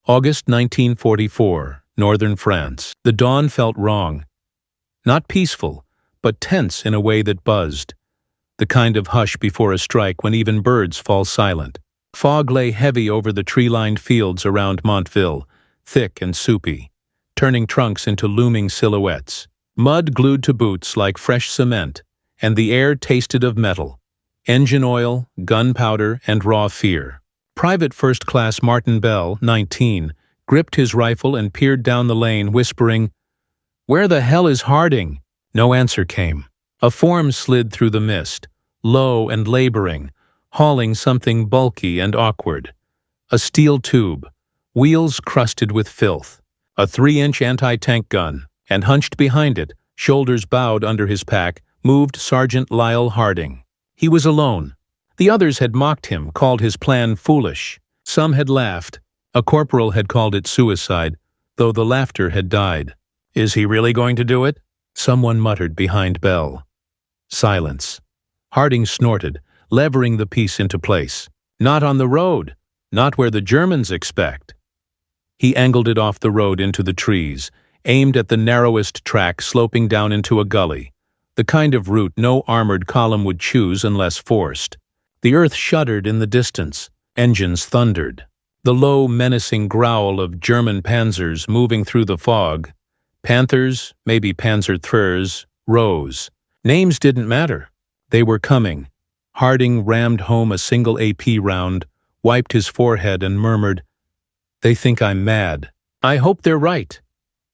August 1944, northern France. The dawn felt wrong. Not peaceful, but tense in a way that buzzed. The kind of hush before a strike when even birds fall silent. Fog lay heavy over the tree-lined fields around Montville, thick and soupy, turning trunks into looming silhouettes. Mud glued to boots like fresh cement, and the air tasted of metal, engine oil, gunpowder, and raw fear. Private First Class Martin Bell, 19, gripped his rifle and peered down the lane, whispering, "Where the hell is Harding?" No answer came. A form slid through the mist, low and laboring, hauling something bulky and awkward. A steel tube, wheels crusted with filth, a 3-inch anti-tank gun, and hunched behind it, shoulders bowed under his pack, moved Sergeant Lyall Harding. He was alone. The others had mocked him, called his plan foolish. Some had laughed. A corporal had called it suicide, though the laughter had died. "Is he really going to do it?" Someone muttered behind Bell. Silence. Harding snorted, levering the piece into place. "Not on the road. Not where the Germans expect." He angled it off the road into the trees, aimed at the narrowest track sloping down into a gully, the kind of route no armored column would choose unless forced. The earth shuddered in the distance. Engines thundered. The low, menacing growl of German Panthers moving through the fog. Panthers, maybe Panzerthurs, rose. Names didn't matter. They were coming. Harding rammed home a single AP round, wiped his forehead and murmured, "They think I'm mad. I hope they're right."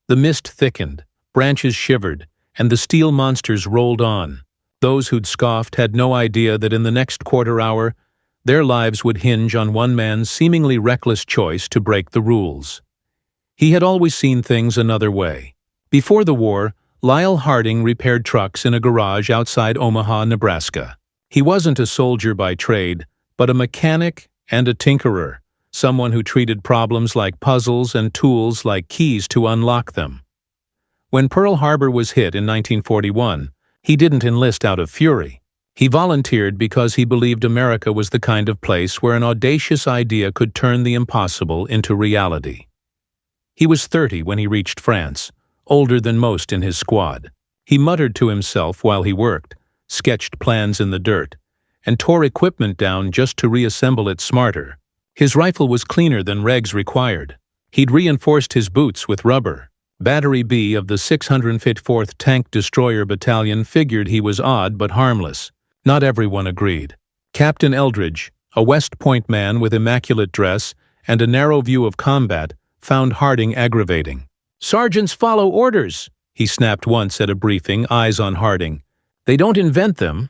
The mist thickened, branches shivered, and the steel monsters rolled on. Those who'd scoffed had no idea that in the next quarter hour, their lives would hinge on one man's seemingly reckless choice to break the rules. He had always seen things another way. Before the war, Lyall Harding repaired trucks in a garage outside Omaha, Nebraska. He wasn't a soldier by trade, but a mechanic and a tinkerer, someone who treated problems like puzzles and tools like keys to unlock them. When Pearl Harbor was hit in 1941, he didn't enlist out of fury. He volunteered because he believed America was the kind of place where an audacious idea could turn the impossible into reality. He was 30 when he reached France, older than most in his squad. He muttered to himself while he worked, sketched plans in the dirt, and tore equipment down just to reassemble it smarter. His rifle was cleaner than regs required. He'd reinforced his boots with rubber. Battery B of the 654th Tank Destroyer Battalion figured he was odd but harmless. Not everyone agreed. Captain Eldridge, a West Point man with immaculate dress and a narrow view of combat, found Harding aggravating. "Sergeants follow orders," he snapped once at a briefing, eyes on Harding. "They don't invent them."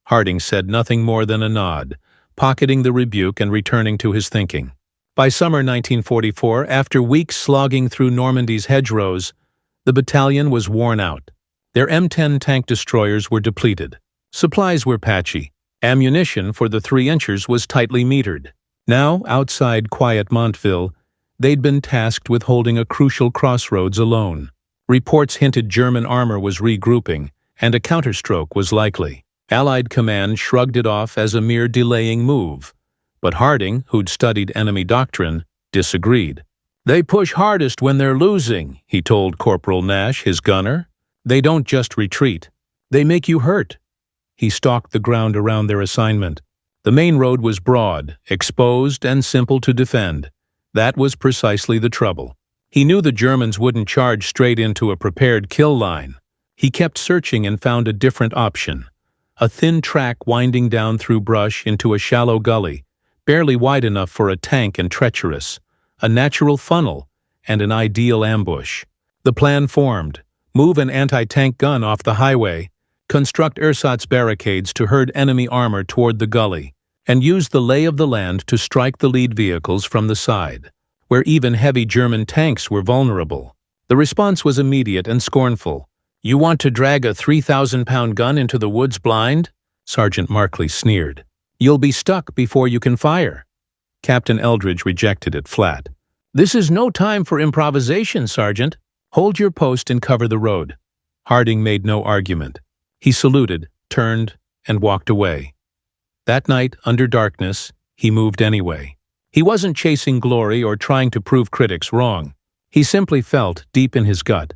Harding said nothing more than a nod, pocketing the rebuke and returning to his thinking. By summer 1944, after weeks slogging through Normandy's hedgerows, the battalion was worn out. Their M10 tank destroyers were depleted. Supplies were patchy. Ammunition for the 3-inchers was tightly metered. Now, outside quiet Montville, they'd been tasked with holding a crucial crossroads alone. Reports hinted German armor was regrouping, and a counterstroke was likely. Allied command shrugged it off as a mere delaying move. But Harding, who'd studied enemy doctrine, disagreed. "They push hardest when they're losing," he told Corporal Nash, his gunner. "They don't just retreat. They make you hurt." He stalked the ground around their assignment. The main road was broad, exposed, and simple to defend. That was precisely the trouble. He knew the Germans wouldn't charge straight into a prepared kill line. He kept searching and found a different option. A thin track winding down through brush into a shallow gully, barely wide enough for a tank and treacherous, a natural funnel, and an ideal ambush. The plan formed: move an anti-tank gun off the highway, construct ersatz barricades to herd enemy armor toward the gully, and use the lay of the land to strike the lead vehicles from the side, where even heavy German tanks were vulnerable. The response was immediate and scornful. "You want to drag a 3,000-pound gun into the woods blind?" Sergeant Markley sneered. "You'll be stuck before you can fire." Captain Eldridge rejected it flat. "This is no time for improvisation, Sergeant. Hold your post and cover the road." Harding made no argument. He saluted, turned, and walked away. That night, under darkness, he moved anyway. He wasn't chasing glory or trying to prove critics wrong. He simply felt, deep in his gut,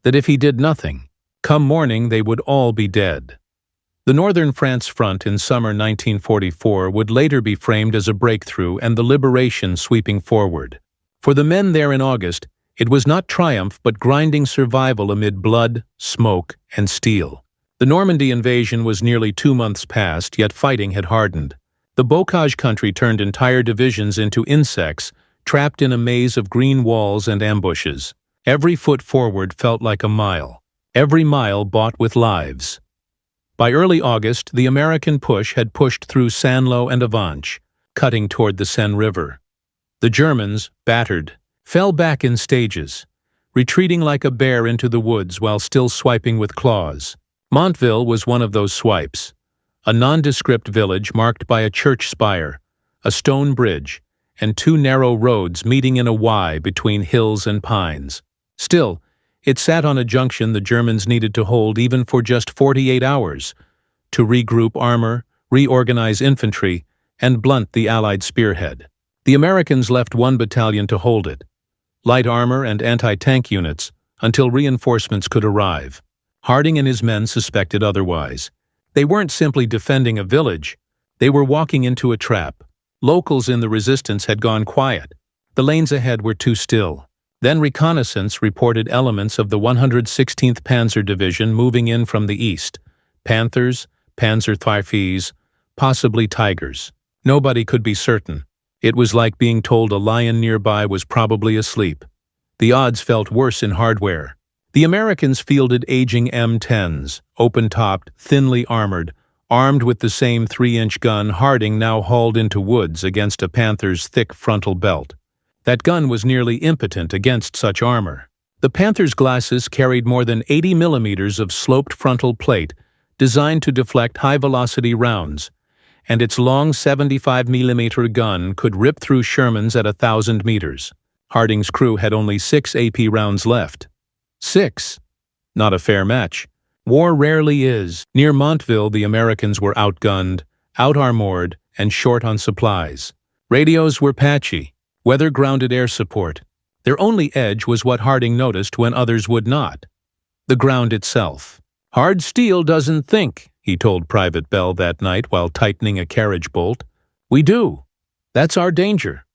that if he did nothing, come morning they would all be dead. The Northern France Front in summer 1944 would later be framed as a breakthrough and the liberation sweeping forward. For the men there in August, it was not triumph but grinding survival amid blood, smoke, and steel. The Normandy invasion was nearly 2 months past, yet fighting had hardened. The Bocage country turned entire divisions into insects, trapped in a maze of green walls and ambushes. Every foot forward felt like a mile. Every mile bought with lives. By early August, the American push had pushed through Sanlo and Avanches, cutting toward the Seine River. The Germans, battered, fell back in stages, retreating like a bear into the woods while still swiping with claws. Montville was one of those swipes, a nondescript village marked by a church spire, a stone bridge, and 2 narrow roads meeting in a Y between hills and pines. Still, it sat on a junction the Germans needed to hold even for just 48 hours, to regroup armor, reorganize infantry, and blunt the Allied spearhead. The Americans left 1 battalion to hold it, light armor and anti-tank units, until reinforcements could arrive. Harding and his men suspected otherwise. They weren't simply defending a village, they were walking into a trap. Locals in the resistance had gone quiet. The lanes ahead were too still. Then reconnaissance reported elements of the 116th Panzer Division moving in from the east. Panthers, Panzertweifels, possibly Tigers. Nobody could be certain. It was like being told a lion nearby was probably asleep. The odds felt worse in hardware. The Americans fielded aging M10s, open-topped, thinly armored, armed with the same 3-inch gun Harding now hauled into woods against a Panther's thick frontal belt. That gun was nearly impotent against such armor. The Panther's glasses carried more than 80 millimeters of sloped frontal plate designed to deflect high-velocity rounds, and its long 75-millimeter gun could rip through Shermans at 1,000 meters. Harding's crew had only 6 AP rounds left. 6. Not a fair match. War rarely is. Near Montville, the Americans were outgunned, out-armored, and short on supplies. Radios were patchy. Weather-grounded air support. Their only edge was what Harding noticed when others would not: the ground itself. "Hard steel doesn't think," he told Private Bell that night while tightening a carriage bolt. "We do. That's our danger."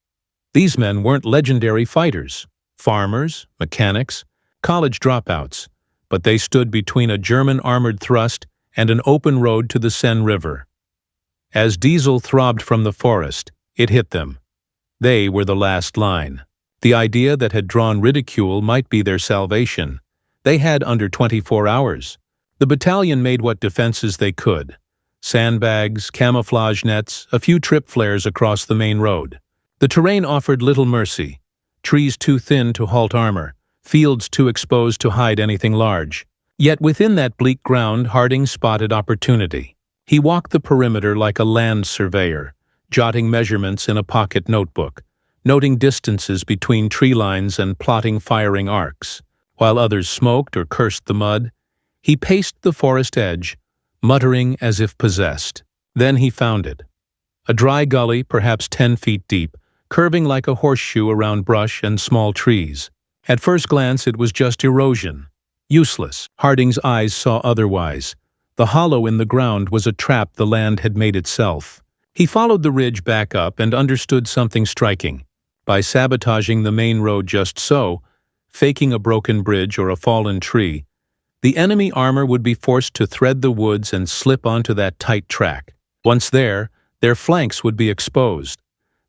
These men weren't legendary fighters, farmers, mechanics, college dropouts, but they stood between a German armored thrust and an open road to the Seine River. As diesel throbbed from the forest, it hit them. They were the last line. The idea that had drawn ridicule might be their salvation. They had under 24 hours. The battalion made what defenses they could. Sandbags, camouflage nets, a few trip flares across the main road. The terrain offered little mercy. Trees too thin to halt armor, fields too exposed to hide anything large. Yet within that bleak ground, Harding spotted opportunity. He walked the perimeter like a land surveyor, jotting measurements in a pocket notebook, noting distances between tree lines and plotting firing arcs. While others smoked or cursed the mud, he paced the forest edge, muttering as if possessed. Then he found it. A dry gully, perhaps 10 feet deep, curving like a horseshoe around brush and small trees. At first glance, it was just erosion. Useless. Harding's eyes saw otherwise. The hollow in the ground was a trap the land had made itself. He followed the ridge back up and understood something striking. By sabotaging the main road just so, faking a broken bridge or a fallen tree, the enemy armor would be forced to thread the woods and slip onto that tight track. Once there, their flanks would be exposed.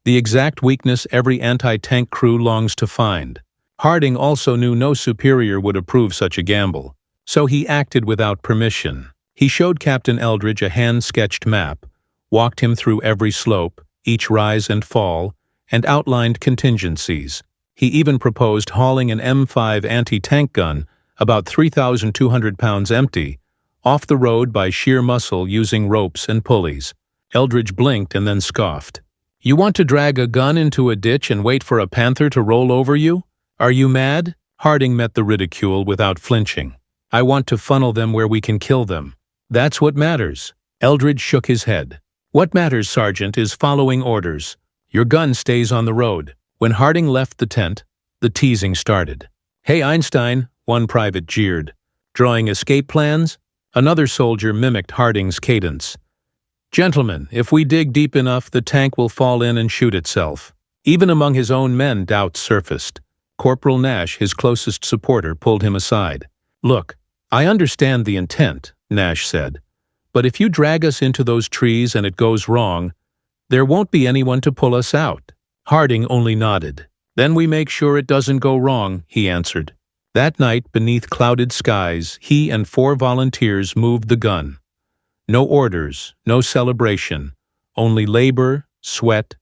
The exact weakness every anti-tank crew longs to find. Harding also knew no superior would approve such a gamble, so he acted without permission. He showed Captain Eldridge a hand-sketched map, walked him through every slope, each rise and fall, and outlined contingencies. He even proposed hauling an M5 anti-tank gun, about 3,200 pounds empty, off the road by sheer muscle using ropes and pulleys. Eldridge blinked and then scoffed. "You want to drag a gun into a ditch and wait for a panther to roll over you? Are you mad?" Harding met the ridicule without flinching. "I want to funnel them where we can kill them. That's what matters." Eldridge shook his head. "What matters, Sergeant, is following orders. Your gun stays on the road." When Harding left the tent, the teasing started. "Hey, Einstein," one private jeered. "Drawing escape plans?" Another soldier mimicked Harding's cadence. "Gentlemen, if we dig deep enough, the tank will fall in and shoot itself." Even among his own men, doubts surfaced. Corporal Nash, his closest supporter, pulled him aside. "Look, I understand the intent," Nash said, "but if you drag us into those trees and it goes wrong, there won't be anyone to pull us out." Harding only nodded. "Then we make sure it doesn't go wrong," he answered. That night, beneath clouded skies, he and 4 volunteers moved the gun. No orders, no celebration, only labor, sweat,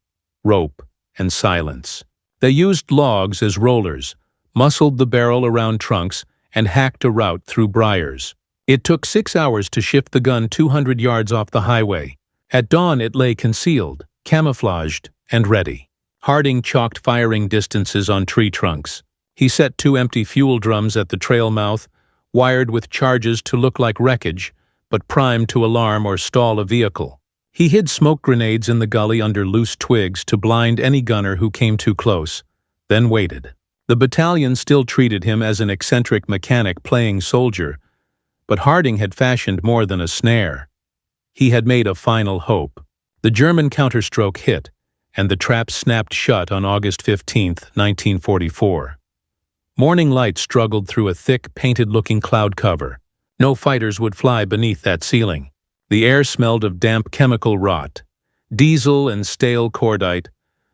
rope, and silence. They used logs as rollers, muscled the barrel around trunks, and hacked a route through briars. It took 6 hours to shift the gun 200 yards off the highway. At dawn it lay concealed, camouflaged, and ready. Harding chalked firing distances on tree trunks. He set 2 empty fuel drums at the trail mouth, wired with charges to look like wreckage, but primed to alarm or stall a vehicle. He hid smoke grenades in the gully under loose twigs to blind any gunner who came too close, then waited. The battalion still treated him as an eccentric mechanic playing soldier, but Harding had fashioned more than a snare. He had made a final hope. The German counterstroke hit, and the trap snapped shut on August 15, 1944. Morning light struggled through a thick, painted-looking cloud cover. No fighters would fly beneath that ceiling. The air smelled of damp chemical rot, diesel and stale cordite,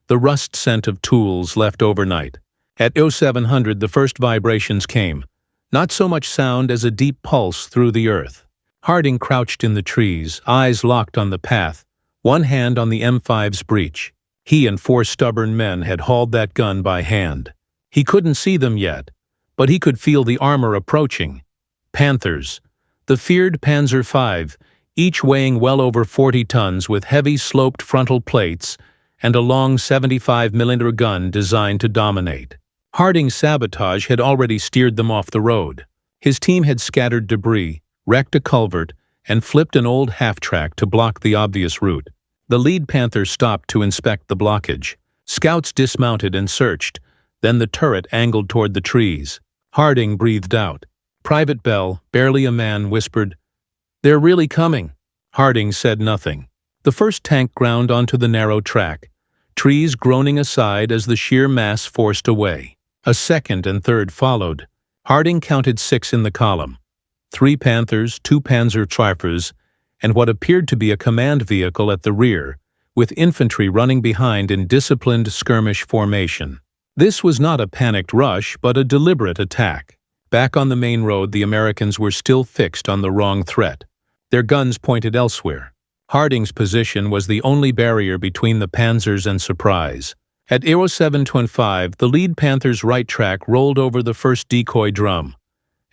the rust scent of tools left overnight. At 0700 the first vibrations came, not so much sound as a deep pulse through the earth. Harding crouched in the trees, eyes locked on the path, one hand on the M5's breech. He and 4 stubborn men had hauled that gun by hand. He couldn't see them yet, but he could feel the armor approaching. Panthers, the feared Panzer V, each weighing well over 40 tons with heavy sloped frontal plates and a long 75mm gun designed to dominate. Harding's sabotage had already steered them off the road. His team had scattered debris, wrecked a culvert, and flipped an old half-track to block the obvious route. The lead Panther stopped to inspect the blockage. Scouts dismounted and searched. Then the turret angled toward the trees. Harding breathed out. Private Bell, barely a man, whispered, "They're really coming." Harding said nothing. The first tank ground onto the narrow track, trees groaning aside as the sheer mass forced away. A second and third followed. Harding counted 6 in the column. 3 Panthers, 2 Panzerschweifers, and what appeared to be a command vehicle at the rear, with infantry running behind in disciplined skirmish formation. This was not a panicked rush, but a deliberate attack. Back on the main road, the Americans were still fixed on the wrong threat. Their guns pointed elsewhere. Harding's position was the only barrier between the Panzers and surprise. At 0725, the lead Panther's right track rolled over the first decoy drum,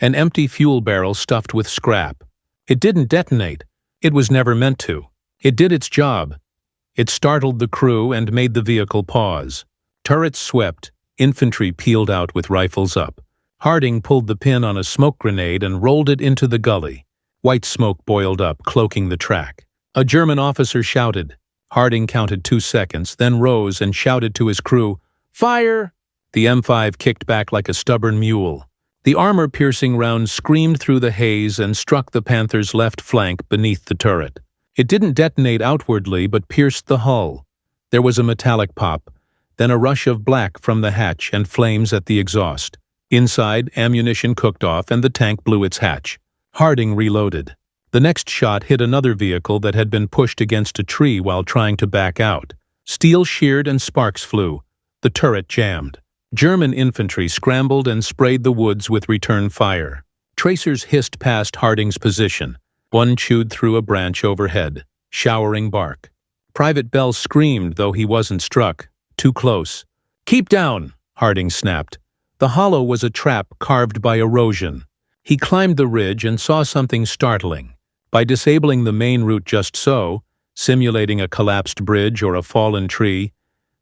an empty fuel barrel stuffed with scrap. It didn't detonate. It was never meant to. It did its job. It startled the crew and made the vehicle pause. Turrets swept, infantry peeled out with rifles up. Harding pulled the pin on a smoke grenade and rolled it into the gully. White smoke boiled up, cloaking the track. A German officer shouted. Harding counted 2 seconds, then rose and shouted to his crew, "Fire!" The M5 kicked back like a stubborn mule. The armor-piercing round screamed through the haze and struck the Panther's left flank beneath the turret. It didn't detonate outwardly, but pierced the hull. There was a metallic pop, then a rush of black from the hatch and flames at the exhaust. Inside, ammunition cooked off and the tank blew its hatch. Harding reloaded. The next shot hit another vehicle that had been pushed against a tree while trying to back out. Steel sheared and sparks flew. The turret jammed. German infantry scrambled and sprayed the woods with return fire. Tracers hissed past Harding's position. One chewed through a branch overhead, showering bark. Private Bell screamed, though he wasn't struck. Too close. "Keep down!" Harding snapped. The hollow was a trap carved by erosion. He climbed the ridge and saw something startling. By disabling the main route just so, simulating a collapsed bridge or a fallen tree,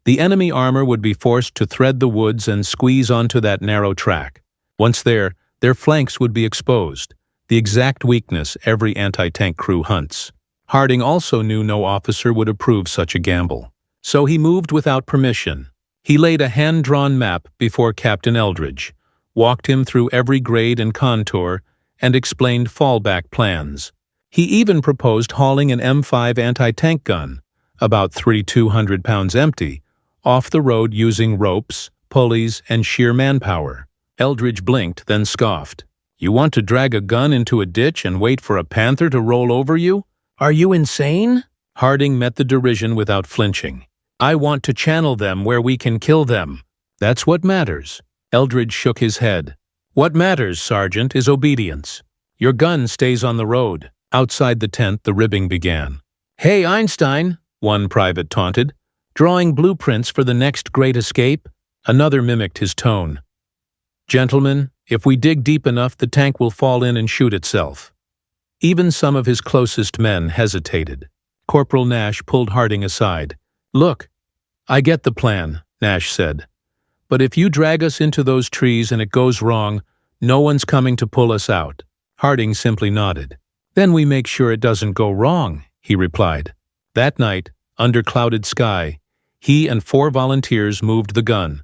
the enemy armor would be forced to thread the woods and squeeze onto that narrow track. Once there, their flanks would be exposed, the exact weakness every anti-tank crew hunts. Harding also knew no officer would approve such a gamble. So he moved without permission. He laid a hand-drawn map before Captain Eldridge, walked him through every grade and contour, and explained fallback plans. He even proposed hauling an M5 anti-tank gun, about 3,200 pounds empty, off the road using ropes, pulleys, and sheer manpower. Eldridge blinked, then scoffed. "You want to drag a gun into a ditch and wait for a panther to roll over you? Are you insane?" Harding met the derision without flinching. "I want to channel them where we can kill them. That's what matters." Eldridge shook his head. "What matters, Sergeant, is obedience. Your gun stays on the road." Outside the tent, the ribbing began. "Hey, Einstein," one private taunted, "drawing blueprints for the next great escape?" Another mimicked his tone. "Gentlemen, if we dig deep enough, the tank will fall in and shoot itself." Even some of his closest men hesitated. Corporal Nash pulled Harding aside. "Look, I get the plan," Nash said. "But if you drag us into those trees and it goes wrong, no one's coming to pull us out." Harding simply nodded. "Then we make sure it doesn't go wrong," he replied. That night, under clouded sky, he and 4 volunteers moved the gun.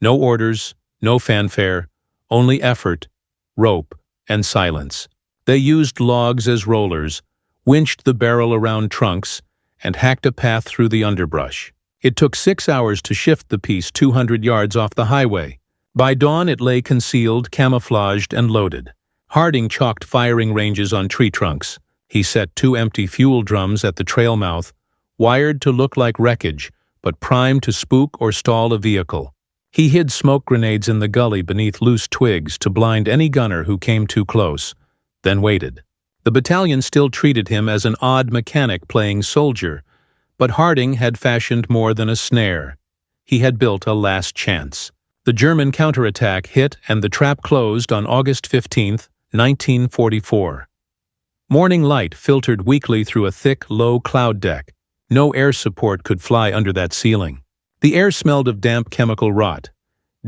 No orders, no fanfare, only effort, rope, and silence. They used logs as rollers, winched the barrel around trunks, and hacked a path through the underbrush. It took 6 hours to shift the piece 200 yards off the highway. By dawn it lay concealed, camouflaged, and loaded. Harding chalked firing ranges on tree trunks. He set 2 empty fuel drums at the trail mouth, wired to look like wreckage, but primed to spook or stall a vehicle. He hid smoke grenades in the gully beneath loose twigs to blind any gunner who came too close, then waited. The battalion still treated him as an odd mechanic playing soldier, but Harding had fashioned more than a snare. He had built a last chance. The German counterattack hit and the trap closed on August 15, 1944. Morning light filtered weakly through a thick, low cloud deck. No air support could fly under that ceiling. The air smelled of damp chemical rot,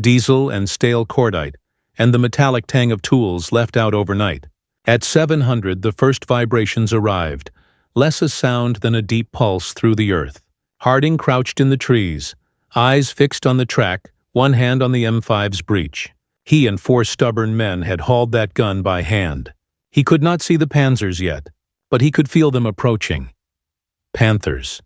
diesel and stale cordite, and the metallic tang of tools left out overnight. At 700, the first vibrations arrived, less a sound than a deep pulse through the earth. Harding crouched in the trees, eyes fixed on the track, one hand on the M5's breech. He and 4 stubborn men had hauled that gun by hand. He could not see the Panzers yet, but he could feel them approaching. Panthers.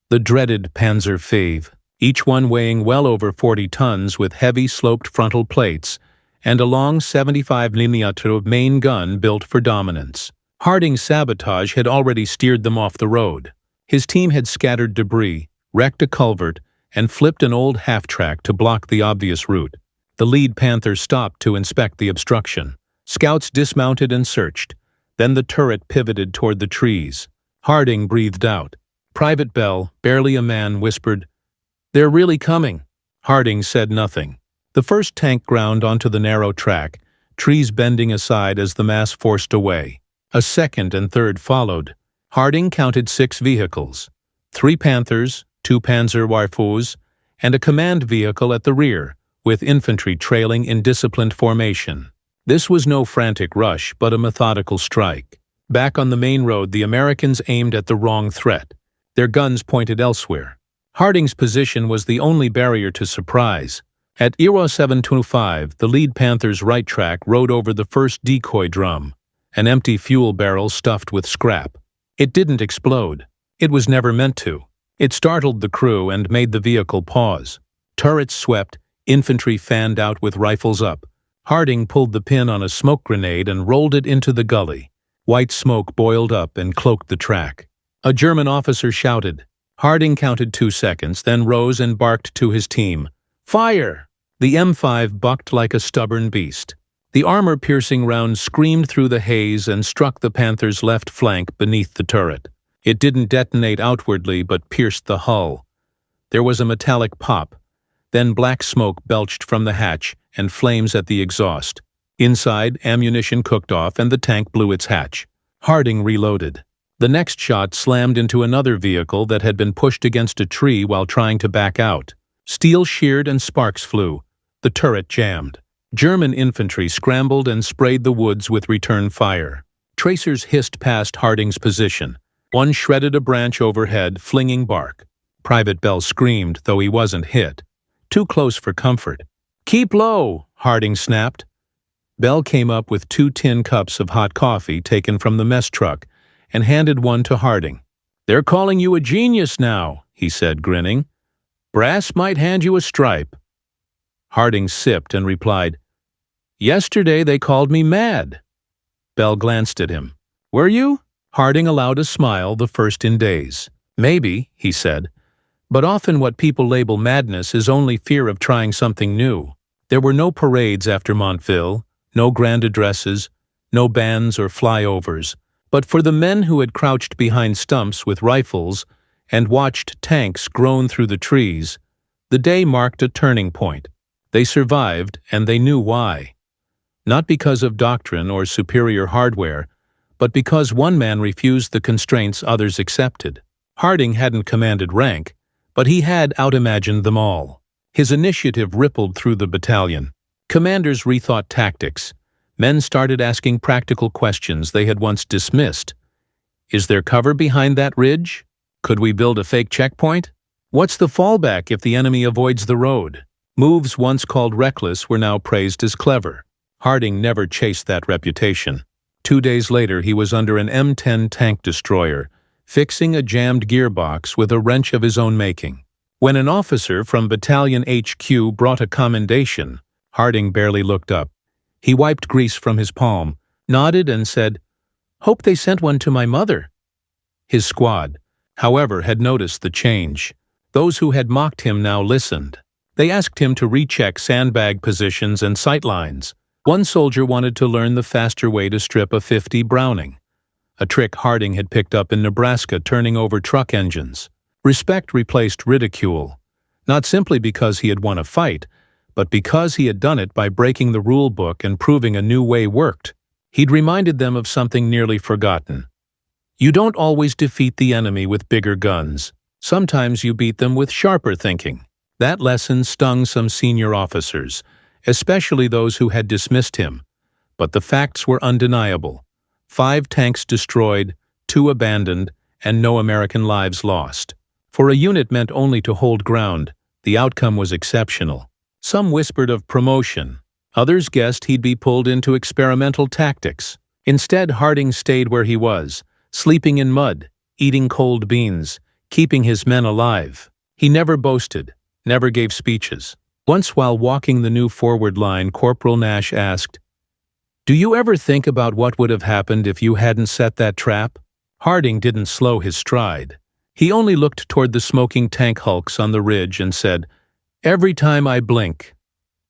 The dreaded Panzer V, each one weighing well over 40 tons with heavy sloped frontal plates and a long 75mm main gun built for dominance. Harding's sabotage had already steered them off the road. His team had scattered debris, wrecked a culvert, and flipped an old half-track to block the obvious route. The lead Panther stopped to inspect the obstruction. Scouts dismounted and searched. Then the turret pivoted toward the trees. Harding breathed out. Private Bell, barely a man, whispered, "They're really coming." Harding said nothing. The first tank ground onto the narrow track, trees bending aside as the mass forced away. A second and third followed. Harding counted 6 vehicles. 3 Panthers, 2 Panzer WWIIs, and a command vehicle at the rear, with infantry trailing in disciplined formation. This was no frantic rush, but a methodical strike. Back on the main road, the Americans aimed at the wrong threat. Their guns pointed elsewhere. Harding's position was the only barrier to surprise. At Iro 725, the lead Panther's right track rode over the first decoy drum, an empty fuel barrel stuffed with scrap. It didn't explode. It was never meant to. It startled the crew and made the vehicle pause. Turrets swept, infantry fanned out with rifles up. Harding pulled the pin on a smoke grenade and rolled it into the gully. White smoke boiled up and cloaked the track. A German officer shouted. Harding counted 2 seconds, then rose and barked to his team. "Fire!" The M5 bucked like a stubborn beast. The armor-piercing round screamed through the haze and struck the Panther's left flank beneath the turret. It didn't detonate outwardly but pierced the hull. There was a metallic pop. Then black smoke belched from the hatch and flames at the exhaust. Inside, ammunition cooked off and the tank blew its hatch. Harding reloaded. The next shot slammed into another vehicle that had been pushed against a tree while trying to back out. Steel sheared and sparks flew. The turret jammed. German infantry scrambled and sprayed the woods with return fire. Tracers hissed past Harding's position. One shredded a branch overhead, flinging bark. Private Bell screamed, though he wasn't hit. Too close for comfort. "Keep low," Harding snapped. Bell came up with 2 tin cups of hot coffee taken from the mess truck and handed one to Harding. "They're calling you a genius now," he said, grinning. "Brass might hand you a stripe." Harding sipped and replied, "Yesterday they called me mad." Bell glanced at him. "Were you?" Harding allowed a smile, the first in days. "Maybe," he said. "But often what people label madness is only fear of trying something new." There were no parades after Montville, no grand addresses, no bands or flyovers. But for the men who had crouched behind stumps with rifles and watched tanks groan through the trees, the day marked a turning point. They survived, and they knew why. Not because of doctrine or superior hardware, but because one man refused the constraints others accepted. Harding hadn't commanded rank, but he had out-imagined them all. His initiative rippled through the battalion. Commanders rethought tactics. Men started asking practical questions they had once dismissed. Is there cover behind that ridge? Could we build a fake checkpoint? What's the fallback if the enemy avoids the road? Moves once called reckless were now praised as clever. Harding never chased that reputation. 2 days later, he was under an M10 tank destroyer, fixing a jammed gearbox with a wrench of his own making. When an officer from Battalion HQ brought a commendation, Harding barely looked up. He wiped grease from his palm, nodded and said, "Hope they sent one to my mother." His squad, however, had noticed the change. Those who had mocked him now listened. They asked him to recheck sandbag positions and sight lines. One soldier wanted to learn the faster way to strip a .50 Browning, a trick Harding had picked up in Nebraska turning over truck engines. Respect replaced ridicule, not simply because he had won a fight, but because he had done it by breaking the rule book and proving a new way worked. He'd reminded them of something nearly forgotten. You don't always defeat the enemy with bigger guns. Sometimes you beat them with sharper thinking. That lesson stung some senior officers, especially those who had dismissed him. But the facts were undeniable. 5 tanks destroyed, 2 abandoned, and no American lives lost. For a unit meant only to hold ground, the outcome was exceptional. Some whispered of promotion. Others guessed he'd be pulled into experimental tactics. Instead, Harding stayed where he was, sleeping in mud, eating cold beans, keeping his men alive. He never boasted, never gave speeches. Once while walking the new forward line, Corporal Nash asked, "Do you ever think about what would have happened if you hadn't set that trap?" Harding didn't slow his stride. He only looked toward the smoking tank hulks on the ridge and said, "Every time I blink."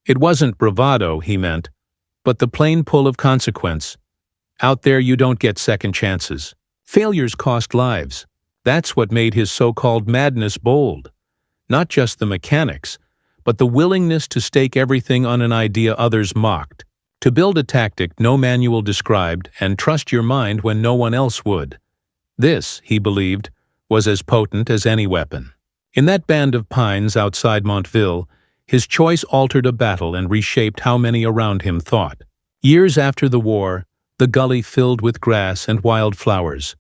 It wasn't bravado, he meant, but the plain pull of consequence. Out there you don't get second chances. Failures cost lives. That's what made his so-called madness bold. Not just the mechanics, but the willingness to stake everything on an idea others mocked. To build a tactic no manual described and trust your mind when no one else would. This, he believed, was as potent as any weapon. In that band of pines outside Montville, his choice altered a battle and reshaped how many around him thought. Years after the war, the gully filled with grass and wildflowers.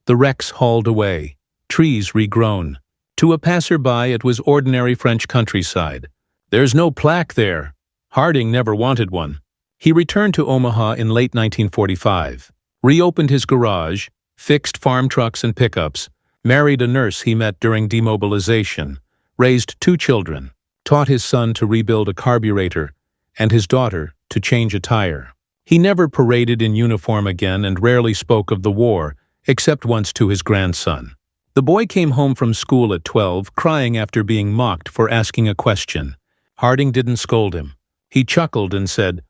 The wrecks hauled away, trees regrown. To a passerby, it was ordinary French countryside. There's no plaque there. Harding never wanted one. He returned to Omaha in late 1945, reopened his garage, fixed farm trucks and pickups, married a nurse he met during demobilization, raised 2 children, taught his son to rebuild a carburetor, and his daughter to change a tire. He never paraded in uniform again and rarely spoke of the war, except once to his grandson. The boy came home from school at 12, crying after being mocked for asking a question. Harding didn't scold him. He chuckled and said,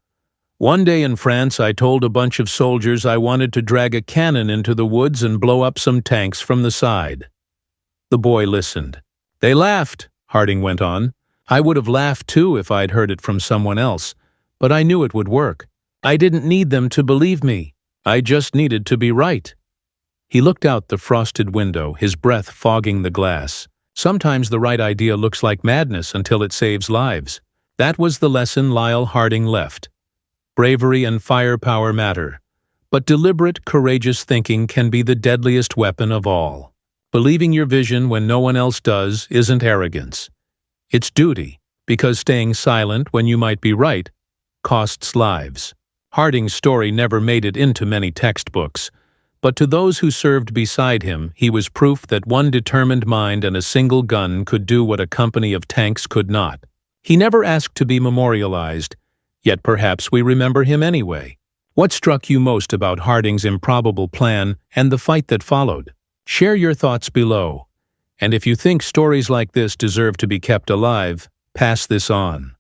"One day in France I told a bunch of soldiers I wanted to drag a cannon into the woods and blow up some tanks from the side." The boy listened. "They laughed," Harding went on. "I would have laughed too if I'd heard it from someone else, but I knew it would work. I didn't need them to believe me. I just needed to be right." He looked out the frosted window, his breath fogging the glass. Sometimes the right idea looks like madness until it saves lives. That was the lesson Lyall Harding left. Bravery and firepower matter, but deliberate, courageous thinking can be the deadliest weapon of all. Believing your vision when no one else does isn't arrogance. It's duty, because staying silent when you might be right costs lives. Harding's story never made it into many textbooks, but to those who served beside him, he was proof that one determined mind and a single gun could do what a company of tanks could not. He never asked to be memorialized, yet perhaps we remember him anyway. What struck you most about Harding's improbable plan and the fight that followed? Share your thoughts below. And if you think stories like this deserve to be kept alive, pass this on.